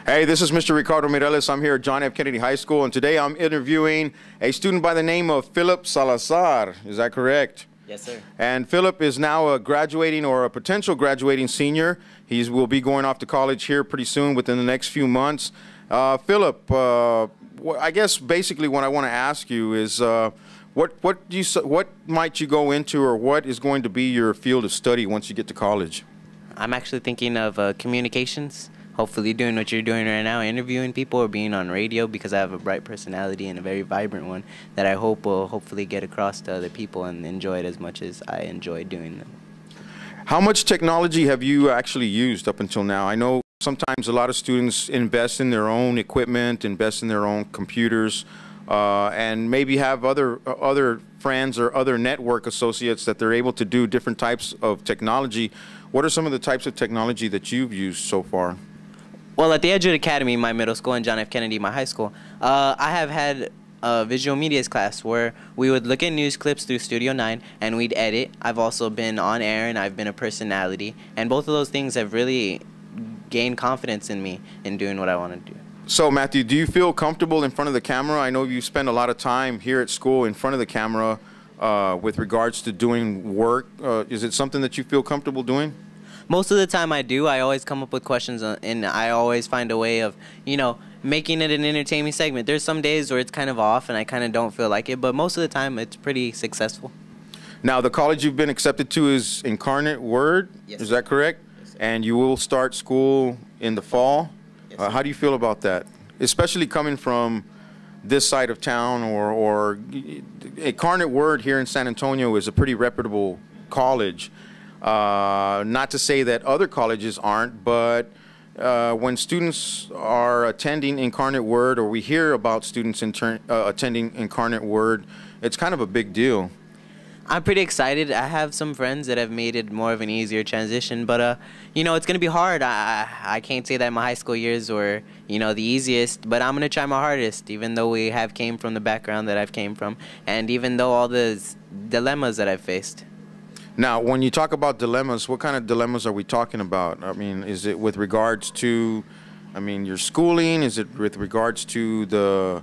Hey, this is Mr. Ricardo Mireles. I'm here at John F. Kennedy High School, and today I'm interviewing a student by the name of Philip Salazar. Is that correct? Yes, sir. And Philip is now a graduating or a potential graduating senior. He will be going off to college here pretty soon within the next few months. Philip, I guess basically what I want to ask you is what might you go into, or what is going to be your field of study once you get to college? I'm actually thinking of communications. Hopefully doing what you're doing right now, interviewing people or being on radio, because I have a bright personality and a very vibrant one that I hope will hopefully get across to other people and enjoy it as much as I enjoy doing them. How much technology have you actually used up until now? I know sometimes a lot of students invest in their own equipment, invest in their own computers, and maybe have other friends or other network associates that they're able to do different types of technology. What are some of the types of technology that you've used so far? Well, at the Edgewood Academy, my middle school, and John F. Kennedy, my high school, I have had a visual medias class where we would look at news clips through Studio 9 and we'd edit. I've also been on air and I've been a personality, and both of those things have really gained confidence in me in doing what I want to do. So, Matthew, do you feel comfortable in front of the camera? I know you spend a lot of time here at school in front of the camera with regards to doing work. Is it something that you feel comfortable doing? Most of the time I do. I always come up with questions, and I always find a way of, making it an entertaining segment. There's some days where it's kind of off and I kind of don't feel like it, but most of the time it's pretty successful. Now, the college you've been accepted to is Incarnate Word. Yes. Is that correct? Yes, sir. And you will start school in the fall. Yes, how do you feel about that? Especially coming from this side of town, or Incarnate Word here in San Antonio is a pretty reputable college. Not to say that other colleges aren't, but when students are attending Incarnate Word, or we hear about students attending Incarnate Word, it's kind of a big deal. I'm pretty excited. I have some friends that have made it more of an easier transition, but it's going to be hard. I can't say that my high school years were, the easiest, but I'm going to try my hardest, even though we have came from the background that I've came from, and even though all the dilemmas that I've faced. Now, when you talk about dilemmas, what kind of dilemmas are we talking about? I mean, is it with regards to, your schooling? Is it with regards to the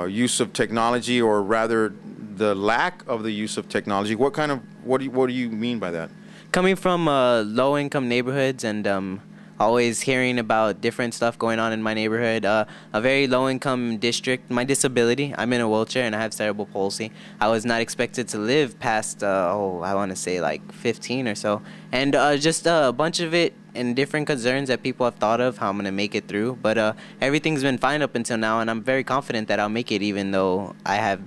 use of technology, or rather the lack of the use of technology? What do you mean by that? Coming from low-income neighborhoods and always hearing about different stuff going on in my neighborhood, a very low-income district, my disability, I'm in a wheelchair and I have cerebral palsy. I was not expected to live past, I want to say like 15 or so. And just a bunch of it and different concerns that people have thought of, how I'm going to make it through. But everything's been fine up until now, and I'm very confident that I'll make it, even though I have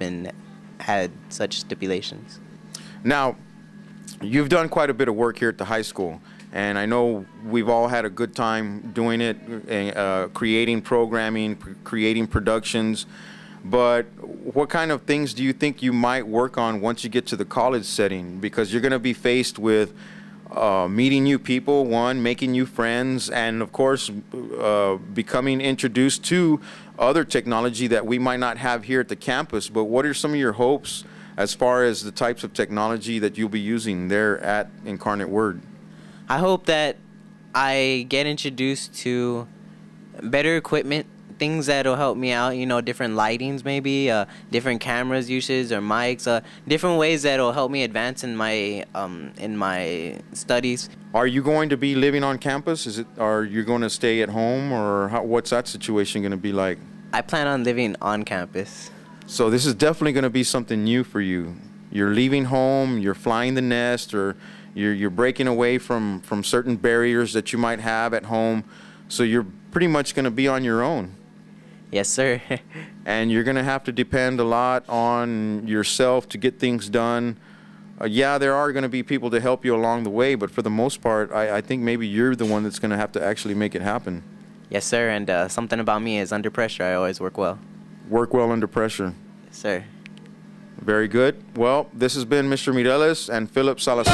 had such stipulations. Now, you've done quite a bit of work here at the high school, and I know we've all had a good time doing it, creating programming, creating productions. But what kind of things do you think you might work on once you get to the college setting? Because you're going to be faced with meeting new people, making new friends, and of course becoming introduced to other technology that we might not have here at the campus. But what are some of your hopes as far as the types of technology that you'll be using there at Incarnate Word? I hope that I get introduced to better equipment, things that'll help me out, different lightings maybe, different cameras uses or mics, different ways that'll help me advance in my studies. Are you going to be living on campus? Are you going to stay at home, or what's that situation going to be like? I plan on living on campus. So this is definitely going to be something new for you. You're leaving home, you're flying the nest, or you're breaking away from certain barriers that you might have at home. So you're pretty much going to be on your own. Yes, sir. And you're going to have to depend a lot on yourself to get things done. Yeah, there are going to be people to help you along the way, but for the most part, I think maybe you're the one that's going to have to actually make it happen. Yes, sir, and something about me is under pressure, I always work well. Work well under pressure. Yes, sir. Very good. Well, this has been Mr. Mireles and Philip Salazar.